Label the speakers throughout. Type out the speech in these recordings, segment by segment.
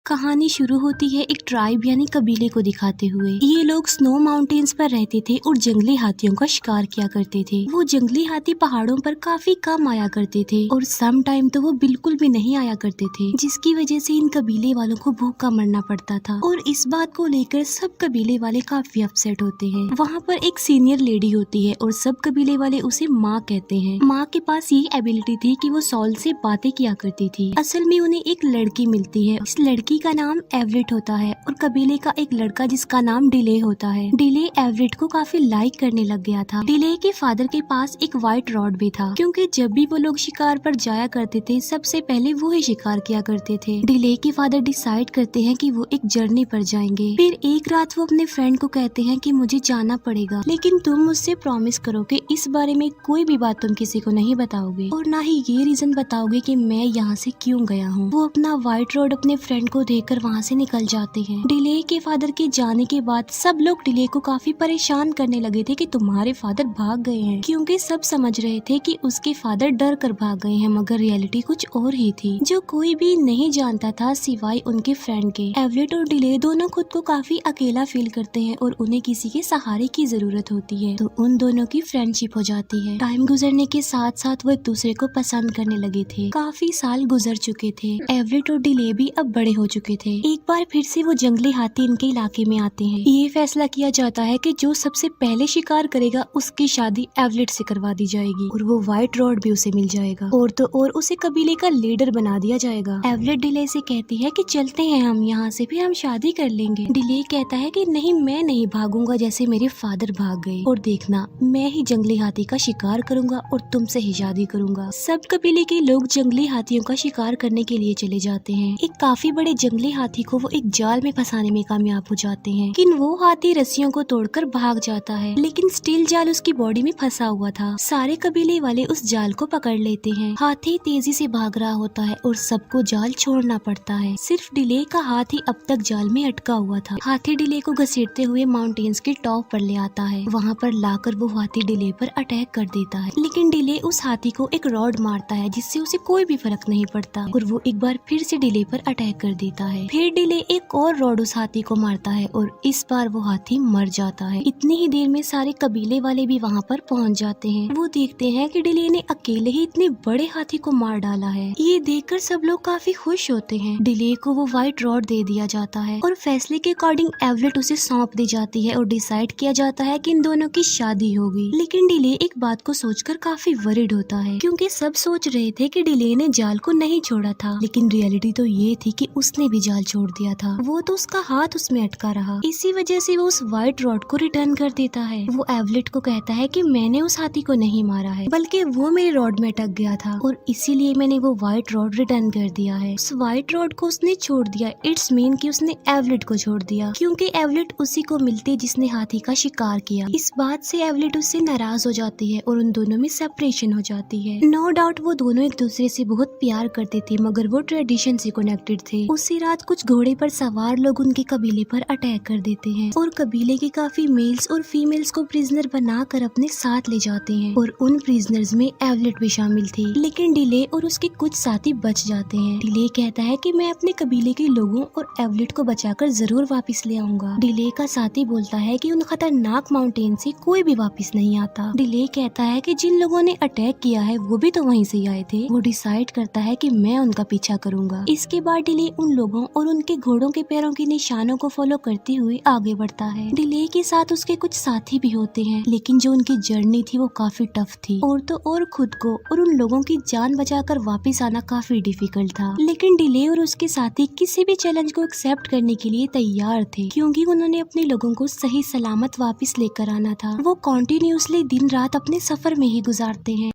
Speaker 1: कहानी शुरू होती है एक ट्राइब यानी कबीले को दिखाते हुए। ये लोग स्नो माउंटेन्स पर रहते थे और जंगली हाथियों का शिकार किया करते थे। वो जंगली हाथी पहाड़ों पर काफी कम आया करते थे और सम टाइम तो वो बिल्कुल भी नहीं आया करते थे, जिसकी वजह से इन कबीले वालों को भूखा मरना पड़ता था। और इस बात को लेकर सब कबीले वाले काफी अपसेट होते हैं। वहाँ पर एक सीनियर लेडी होती है और सब कबीले वाले उसे माँ कहते हैं। माँ के पास ये एबिलिटी थी कि वो सॉल से बातें किया करती थी। असल में उन्हें एक लड़की मिलती है। इस लड़की का नाम एवरेट होता है और कबीले का एक लड़का जिसका नाम डिले होता है। डिले एवरेट को काफी लाइक करने लग गया था। डिले के फादर के पास एक व्हाइट रॉड भी था, क्योंकि जब भी वो लोग शिकार पर जाया करते थे सबसे पहले वो ही शिकार किया करते थे। डिले के फादर डिसाइड करते हैं कि वो एक जर्नी पर जाएंगे। फिर एक रात वो अपने फ्रेंड को कहते हैं कि मुझे जाना पड़ेगा, लेकिन तुम मुझसे प्रॉमिस करो कि इस बारे में कोई भी बात तुम किसी को नहीं बताओगे और ना ही ये रीजन बताओगे कि मैं यहाँ से क्यों गया हूँ। वो अपना व्हाइट रॉड अपने फ्रेंड को देकर वहाँ से निकल जाते हैं। डिले के फादर के जाने के बाद सब लोग डिले को काफी परेशान करने लगे थे कि तुम्हारे फादर भाग गए हैं, क्योंकि सब समझ रहे थे कि उसके फादर डर कर भाग गए हैं, मगर रियलिटी कुछ और ही थी जो कोई भी नहीं जानता था सिवाय उनके फ्रेंड के। एवरेट और डिले दोनों खुद को काफी अकेला फील करते हैं और उन्हें किसी के सहारे की जरूरत होती है, तो उन दोनों की फ्रेंडशिप हो जाती है। टाइम गुजरने के साथ साथ वो एक दूसरे को पसंद करने लगे थे। काफी साल गुजर चुके थे। एवरेट और डिले भी अब बड़े हो चुके थे। एक बार फिर से वो जंगली हाथी इनके इलाके में आते हैं। ये फैसला किया जाता है कि जो सबसे पहले शिकार करेगा उसकी शादी एवलेट से करवा दी जाएगी और वो व्हाइट रॉड भी उसे मिल जाएगा और तो और उसे कबीले का लीडर बना दिया जाएगा। एवलेट डिले से कहती है कि चलते हैं हम यहाँ से, फिर हम शादी कर लेंगे। डिले कहता है कि नहीं, मैं नहीं भागूंगा जैसे मेरे फादर भाग गए, और देखना मैं ही जंगली हाथी का शिकार करूंगा और तुमसे ही शादी करूंगा। सब कबीले के लोग जंगली हाथियों का शिकार करने के लिए चले जाते हैं। एक काफी बड़े जंगली हाथी को वो एक जाल में फंसाने में कामयाब हो जाते हैं, लेकिन वो हाथी रस्सियों को तोड़कर भाग जाता है, लेकिन स्टील जाल उसकी बॉडी में फंसा हुआ था। सारे कबीले वाले उस जाल को पकड़ लेते हैं। हाथी तेजी से भाग रहा होता है और सबको जाल छोड़ना पड़ता है। सिर्फ डिले का हाथ ही अब तक जाल में अटका हुआ था। हाथी डिले को घसीटते हुए माउंटेन्स के टॉप पर ले आता है। वहाँ पर लाकर वो हाथी डिले पर अटैक कर देता है, लेकिन डिले उस हाथी को एक रॉड मारता है जिससे उसे कोई भी फर्क नहीं पड़ता और वो एक बार फिर से डिले पर अटैक कर देता है। फिर डिले एक और रॉड उस हाथी को मारता है और इस बार वो हाथी मर जाता है। इतनी ही देर में सारे कबीले वाले भी वहाँ पर पहुँच जाते हैं। वो देखते हैं कि डिले ने अकेले ही इतने बड़े हाथी को मार डाला है। ये देखकर सब लोग काफी खुश होते हैं। डिले को वो व्हाइट रॉड दे दिया जाता है और फैसले के अकॉर्डिंग एवलेट उसे सौंप दी जाती है और डिसाइड किया जाता है कि इन दोनों की शादी होगी। लेकिन डिले एक बात को सोचकर काफी वरिड होता है, क्योंकि सब सोच रहे थे कि डिले ने जाल को नहीं छोड़ा था, लेकिन रियलिटी तो ये थी कि उसने भी जाल छोड़ दिया था। वो तो उसका हाथ उसमें अटका रहा। इसी वजह से वो उस व्हाइट रॉड को रिटर्न कर देता है। वो एवलेट को कहता है कि मैंने उस हाथी को नहीं मारा है, बल्कि वो मेरे रॉड में अटक गया था और इसीलिए मैंने वो व्हाइट रॉड रिटर्न कर दिया है। उस व्हाइट रॉड को उसने छोड़ दिया, इट्स मीन कि उसने एवलेट को छोड़ दिया, क्योंकि एवलेट उसी को मिलती जिसने हाथी का शिकार किया। इस बात से एवलेट उससे नाराज हो जाती है और उन दोनों में सेपरेशन हो जाती है। नो डाउट वो दोनों एक दूसरे से बहुत प्यार करते थे, मगर वो ट्रेडिशन से कनेक्टेड थे। उसी रात कुछ घोड़े पर सवार लोग उनके कबीले पर अटैक कर देते हैं और कबीले के काफी मेल्स और फीमेल्स को प्रिजनर बनाकर अपने साथ ले जाते हैं और उन प्रिजनर्स में एवलेट भी शामिल थी। लेकिन डिले और उसके कुछ साथी बच जाते हैं। डिले कहता है कि मैं अपने कबीले के लोगों और एवलेट को बचाकर जरूर वापस ले आऊंगा। डिले का साथी बोलता है कि उन खतरनाक माउंटेन से कोई भी वापस नहीं आता। डिले कहता है कि जिन लोगों ने अटैक किया है वो भी तो वहीं से आए थे। वो डिसाइड करता है कि मैं उनका पीछा करूंगा। इसके बाद डिले उन लोगों और उनके घोड़ों के पैरों के निशानों को फॉलो करते हुए आगे बढ़ता है। डिले के साथ उसके कुछ साथी भी होते हैं, लेकिन जो उनकी जर्नी थी वो काफी टफ थी और तो और खुद को और उन लोगों की जान बचाकर वापस आना काफी डिफिकल्ट था। लेकिन डिले और उसके साथी किसी भी चैलेंज को एक्सेप्ट करने के लिए तैयार थे, क्योंकि उन्होंने अपने लोगों को सही सलामत वापस लेकर आना था। वो कॉन्टिन्यूसली दिन रात अपने सफर में ही गुजारते हैं।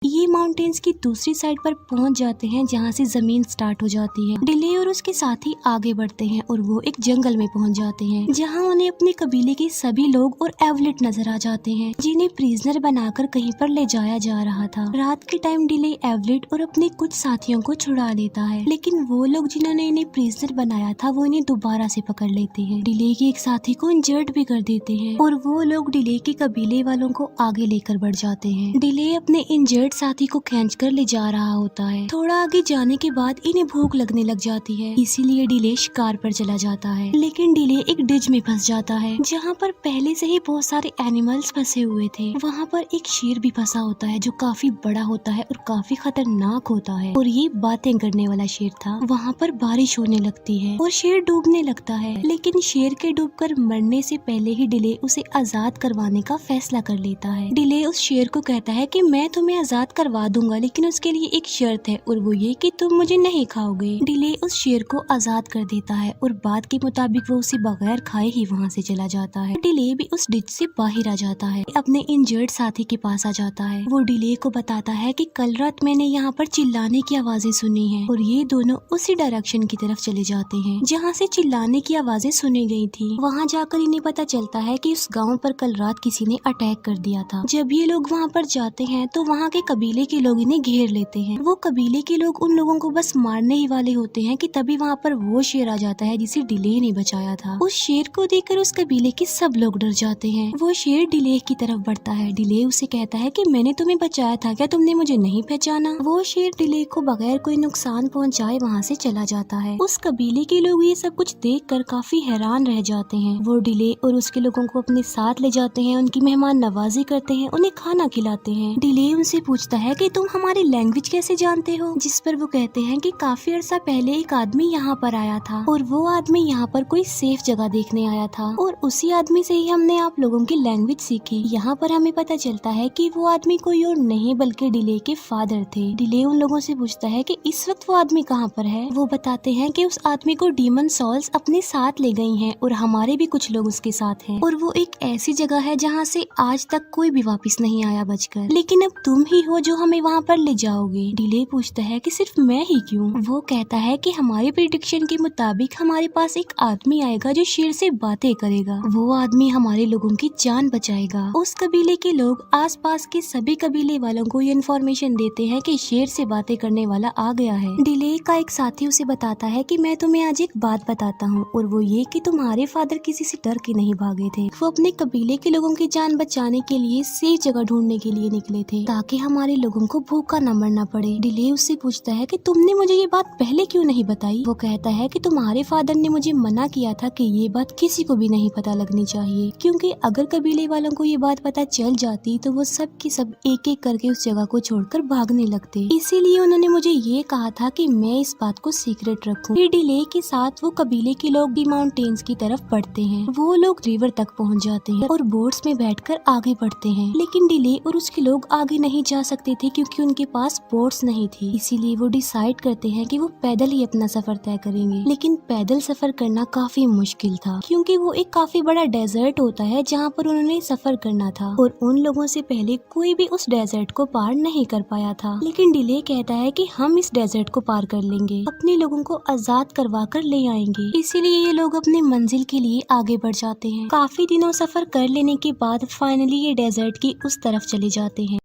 Speaker 1: ये माउंटेन्स की दूसरी साइड पर पहुंच जाते हैं जहाँ से जमीन स्टार्ट हो जाती है। डिले और उसके साथी आगे बढ़ते हैं और वो एक जंगल में पहुंच जाते हैं, जहाँ उन्हें अपने कबीले के सभी लोग और एवलेट नजर आ जाते हैं, जिन्हें प्रिजनर बनाकर कहीं पर ले जाया जा रहा था। रात के टाइम डिले एवलेट और अपने कुछ साथियों को छुड़ा लेता है, लेकिन वो लोग जिन्होंने इन्हें प्रिजनर बनाया था वो इन्हें दोबारा से पकड़ लेते हैं। डिले के एक साथी को इंजर्ड भी कर देते हैं और वो लोग डिले के कबीले वालों को आगे लेकर बढ़ जाते हैं। डिले अपने इंजर्ड इंजर्ड साथी को खींचकर ले जा रहा होता है। थोड़ा आगे जाने के बाद इन्हें भूख लगने लग जाती है, इसीलिए डिले शिकार पर चला जाता है। लेकिन डिले एक डिज में फंस जाता है जहाँ पर पहले से ही बहुत सारे एनिमल्स फंसे हुए थे। वहाँ पर एक शेर भी फंसा होता है जो काफी बड़ा होता है और काफी खतरनाक होता है, और ये बातें करने वाला शेर था। वहाँ पर बारिश होने लगती है और शेर डूबने लगता है, लेकिन शेर के डूबकर मरने से पहले ही डिले उसे आजाद करवाने का फैसला कर लेता है। डिले उस शेर को कहता है कि मैं तुम्हें आजाद करवा दूंगा, लेकिन उसके लिए एक शर्त है, और वो ये कि तुम मुझे नहीं खाओगे। डिले उस शेर को आजाद कर देता है और बात के मुताबिक वो उसे बगैर खाए ही वहाँ से चला जाता है। डिले भी उस डिच से बाहर आ जाता है, अपने इंजर्ड साथी के पास आ जाता है। वो डिले को बताता है कि कल रात मैंने यहाँ पर चिल्लाने की आवाजें सुनी है, और ये दोनों उसी डायरेक्शन की तरफ चले जाते हैं जहाँ से चिल्लाने की आवाजें सुनी गई थी। वहाँ जाकर इन्हें पता चलता है कि उस गांव पर कल रात किसी ने अटैक कर दिया था। जब ये लोग वहाँ पर जाते हैं तो वहाँ के कबीले के लोग इन्हें घेर लेते हैं। वो कबीले के लोग उन लोगों को बस मारने ही वाले होते हैं कि तभी वहाँ पर वो शेर आ जाता है जिसे डिले ने बचाया था। उस शेर को देखकर उस कबीले के सब लोग डर जाते हैं। वो शेर डिले की तरफ बढ़ता है। डिले उसे कहता है कि मैंने तुम्हें बचाया था, क्या तुमने मुझे नहीं पहचाना? वो शेर डिले को बगैर कोई नुकसान पहुँचाए वहाँ से चला जाता है। उस कबीले के लोग ये सब कुछ देखकर काफी हैरान रह जाते हैं। वो डिले और उसके लोगों को अपने साथ ले जाते हैं, उनकी मेहमान नवाजी करते हैं, उन्हें खाना खिलाते हैं। डिले उनसे पूछता है कि तुम हमारी लैंग्वेज कैसे जानते हो? जिस पर वो कहते हैं कि काफी अरसा पहले एक आदमी यहाँ पर आया था, और वो आदमी यहाँ पर कोई सेफ जगह देखने आया था, और उसी आदमी से ही हमने आप लोगों की लैंग्वेज सीखी। यहाँ पर हमें पता चलता है कि वो आदमी कोई और नहीं बल्कि डिले के फादर थे। डिले उन लोगों से पूछता है कि इस वक्त वो आदमी कहाँ पर है? वो बताते हैं कि उस आदमी को डीमन सॉल्स अपने साथ ले गई हैं, और हमारे भी कुछ लोग उसके साथ हैं, और वो एक ऐसी जगह है जहाँ से आज तक कोई भी वापस नहीं आया बचकर। लेकिन अब तुम ही हो जो हमें वहाँ पर ले जाओगे। डिले पूछता है कि सिर्फ मैं ही क्यों? वो कहता है कि हमारे प्रेडिक्शन के मुताबिक हमारे पास एक आदमी आएगा जो शेर से बातें करेगा। वो आदमी हमारे लोगों की जान बचाएगा। उस कबीले के लोग आसपास के सभी कबीले वालों को ये इन्फॉर्मेशन देते हैं कि शेर से बातें करने वाला आ गया है। डिले का एक साथी उसे बताता है कि मैं तुम्हें आज एक बात बताता हूँ, और वो ये कि तुम्हारे फादर किसी से डर के नहीं भागे थे। वो अपने कबीले के लोगों की जान बचाने के लिए सेफ जगह ढूंढने के लिए निकले थे, ताकि हमारे लोगों को भूखा न मरना पड़े। डिले उससे पूछता है कि तुमने मुझे ये बात पहले क्यों नहीं बताई? वो कहता है कि तुम्हारे फादर ने मुझे मना किया था कि ये बात किसी को भी नहीं पता लगनी चाहिए, क्योंकि अगर कबीले वालों को ये बात पता चल जाती तो वो सब की सब एक एक करके उस जगह को छोड़कर भागने लगते। इसीलिए उन्होंने मुझे ये कहा था कि मैं इस बात को सीक्रेट रखूं। फिर डिले के साथ वो कबीले के लोग भी माउंटेन्स की तरफ बढ़ते हैं। वो लोग रिवर तक पहुंच जाते हैं और बोट्स में बैठकर आगे बढ़ते हैं, लेकिन डिले और उसके लोग आगे नहीं जा सकते थे क्योंकि उनके पास बोट्स नहीं थी। इसीलिए वो डिसाइड करते हैं कि वो पैदल ही अपना सफर तय करेंगे। लेकिन पैदल सफर करना काफी मुश्किल था, क्योंकि वो एक काफी बड़ा डेजर्ट होता है जहाँ पर उन्होंने सफर करना था, और उन लोगों से पहले कोई भी उस डेजर्ट को पार नहीं कर पाया था। लेकिन डिले कहता है कि हम इस डेजर्ट को पार कर लेंगे, अपने लोगों को आजाद करवा कर ले आएंगे। इसीलिए ये लोग अपने मंजिल के लिए आगे बढ़ जाते हैं। काफी दिनों सफर कर लेने के बाद फाइनली ये डेजर्ट की उस तरफ चले जाते हैं।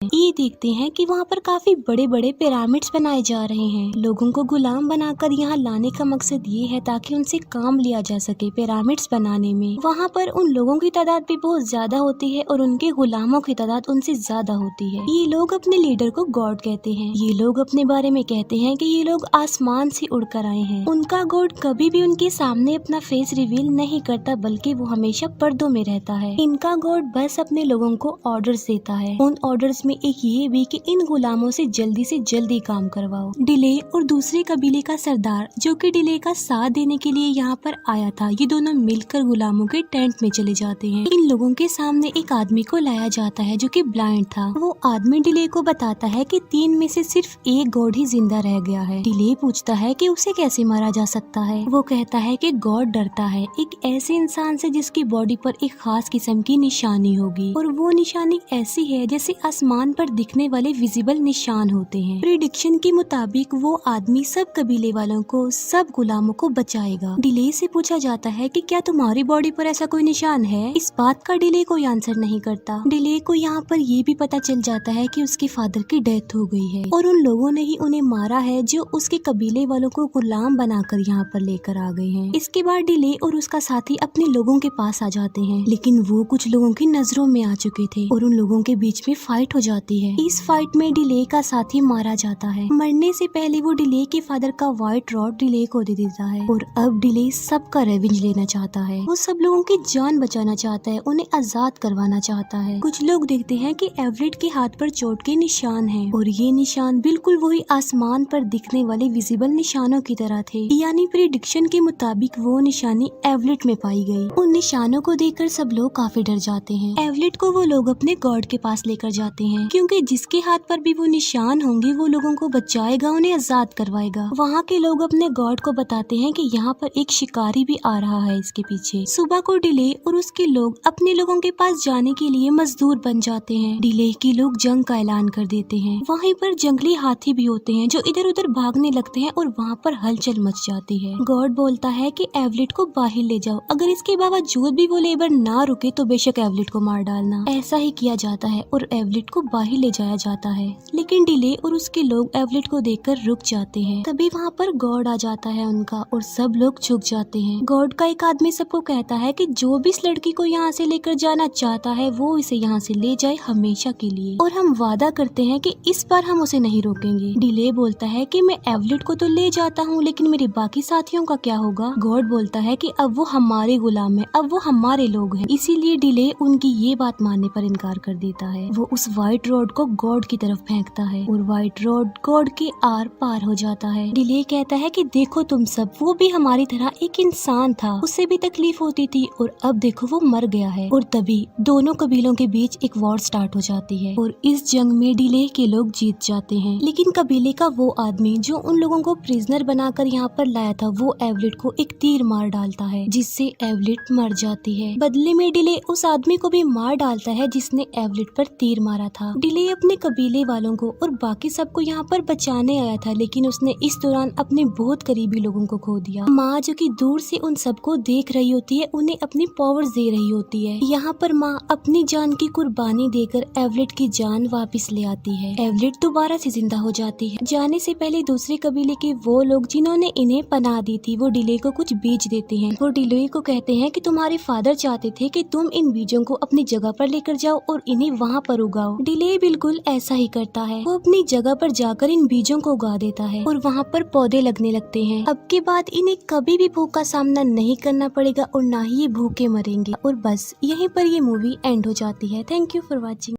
Speaker 1: ये देखते हैं कि वहाँ पर काफी बड़े बड़े पिरामिड्स बनाए जा रहे हैं। लोगों को गुलाम बनाकर यहाँ लाने का मकसद ये है ताकि उनसे काम लिया जा सके पिरामिड्स बनाने में। वहाँ पर उन लोगों की तादाद भी बहुत ज्यादा होती है और उनके गुलामों की तादाद उनसे ज्यादा होती है। ये लोग अपने लीडर को गॉड कहते हैं। ये लोग अपने बारे में कहते हैं कि ये लोग आसमान से उड़कर आए हैं। उनका गॉड कभी भी उनके सामने अपना फेस रिवील नहीं करता, बल्कि वो हमेशा पर्दों में रहता है। इनका गॉड बस अपने लोगों को ऑर्डर्स देता है। उन ऑर्डर्स में एक ये भी कि इन गुलामों से जल्दी काम करवाओ। डिले और दूसरे कबीले का सरदार जो कि डिले का साथ देने के लिए यहाँ पर आया था, ये दोनों मिलकर गुलामों के टेंट में चले जाते हैं। इन लोगों के सामने एक आदमी को लाया जाता है जो कि ब्लाइंड था। वो आदमी डिले को बताता है कि 3 में से सिर्फ एक गॉड ही जिंदा रह गया है। डिले पूछता है कि उसे कैसे मारा जा सकता है। वो कहता है कि गॉड डरता है एक ऐसे इंसान से जिसकी बॉडी पर एक खास किस्म की निशानी होगी, और वो निशानी ऐसी है जैसे आसमान पर दिखने वाले विजिबल निशान होते हैं। प्रेडिक्शन के मुताबिक वो आदमी सब कबीले वालों को, सब गुलामों को बचाएगा। डिले से पूछा जाता है कि क्या तुम्हारी बॉडी पर ऐसा कोई निशान है? इस बात का डिले कोई आंसर नहीं करता। डिले को यहाँ पर ये भी पता चल जाता है कि उसके फादर की डेथ हो गई है और उन लोगों ने ही उन्हें मारा है जो उसके कबीले वालों को गुलाम बनाकर यहाँ पर लेकर आ गए हैं। इसके बाद डिले और उसका साथी अपने लोगों के पास आ जाते हैं, लेकिन वो कुछ लोगों की नजरों में आ चुके थे और उन लोगों के बीच में फाइट हो जाती होती है। इस फाइट में डिले का साथी मारा जाता है। मरने से पहले वो डिले के फादर का व्हाइट रॉड डिले को दे देता है और अब डिले सबका रेवेंज लेना चाहता है। वो सब लोगों की जान बचाना चाहता है, उन्हें आजाद करवाना चाहता है। कुछ लोग देखते हैं कि एवरेट के हाथ पर चोट के निशान हैं और ये निशान बिल्कुल वही आसमान पर दिखने वाले विजिबल निशानों की तरह थे, यानी प्रिडिक्शन के मुताबिक वो निशानी एवलेट में पाई गई। उन निशानों को देखकर सब लोग काफी डर जाते हैं। एवलेट को वो लोग अपने गॉड के पास लेकर जाते हैं, क्योंकि जिसके हाथ पर भी वो निशान होंगे वो लोगों को बचाएगा, उन्हें आजाद करवाएगा। वहाँ के लोग अपने गॉड को बताते हैं कि यहाँ पर एक शिकारी भी आ रहा है इसके पीछे। सुबह को डिले और उसके लोग अपने लोगों के पास जाने के लिए मजदूर बन जाते हैं। डिले के लोग जंग का ऐलान कर देते हैं। वहीं पर जंगली हाथी भी होते हैं जो इधर उधर भागने लगते हैं और वहाँ पर हलचल मच जाती है। गॉड बोलता है कि एवलेट को बाहर ले जाओ, अगर इसके बावजूद भी वो लेबर ना रुके तो बेशक एवलेट को मार डालना। ऐसा ही किया जाता है और एवलेट को बाहर ले जाया जाता है, लेकिन डिले और उसके लोग एवलेट को देखकर रुक जाते हैं। तभी वहाँ पर गॉड आ जाता है उनका और सब लोग झुक जाते हैं। गॉड का एक आदमी सबको कहता है कि जो भी इस लड़की को यहाँ से लेकर जाना चाहता है वो इसे यहाँ से ले जाए हमेशा के लिए, और हम वादा करते हैं कि इस बार हम उसे नहीं रोकेंगे। डिले बोलता है कि मैं एवलेट को तो ले जाता हूँ, लेकिन मेरे बाकी साथियों का क्या होगा? गॉड बोलता है कि अब वो हमारे गुलाम है, अब वो हमारे लोग हैं। इसीलिए डिले उनकी ये बात मानने पर इनकार कर देता है। वो उस व्हाइट रॉड को गॉड की तरफ फेंकता है और व्हाइट रॉड गॉड के आर पार हो जाता है। डिले कहता है कि देखो तुम सब, वो भी हमारी तरह एक इंसान था, उसे भी तकलीफ होती थी और अब देखो वो मर गया है। और तभी दोनों कबीलों के बीच एक वॉर स्टार्ट हो जाती है और इस जंग में डिले के लोग जीत जाते हैं। लेकिन कबीले का वो आदमी जो उन लोगों को प्रिजनर बनाकर यहाँ पर लाया था, वो एवलेट को एक तीर मार डालता है जिससे एवलेट मर जाती है। बदले में डिले उस आदमी को भी मार डालता है जिसने एवलेट पर तीर मारा था। डिले अपने कबीले वालों को और बाकी सबको यहाँ पर बचाने आया था, लेकिन उसने इस दौरान अपने बहुत करीबी लोगों को खो दिया। माँ जो कि दूर से उन सबको देख रही होती है, उन्हें अपनी पावर्स दे रही होती है। यहाँ पर माँ अपनी जान की कुर्बानी देकर एवलेट की जान वापस ले आती है। एवलेट दोबारा से जिंदा हो जाती है। जाने से पहले दूसरे कबीले के वो लोग जिन्होंने इन्हें पनाह दी थी, वो डिले को कुछ बीज देते हैं। वो डिले को कहते हैं कि तुम्हारे फादर चाहते थे कि तुम इन बीजों को अपनी जगह पर लेकर जाओ और इन्हें वहाँ पर उगाओ। डिले बिल्कुल ऐसा ही करता है। वो अपनी जगह पर जाकर इन बीजों को उगा देता है और वहाँ पर पौधे लगने लगते हैं। अब के बाद इन्हें कभी भी भूख का सामना नहीं करना पड़ेगा और ना ही ये भूखे मरेंगे। और बस यहीं पर ये मूवी एंड हो जाती है। Thank you for watching.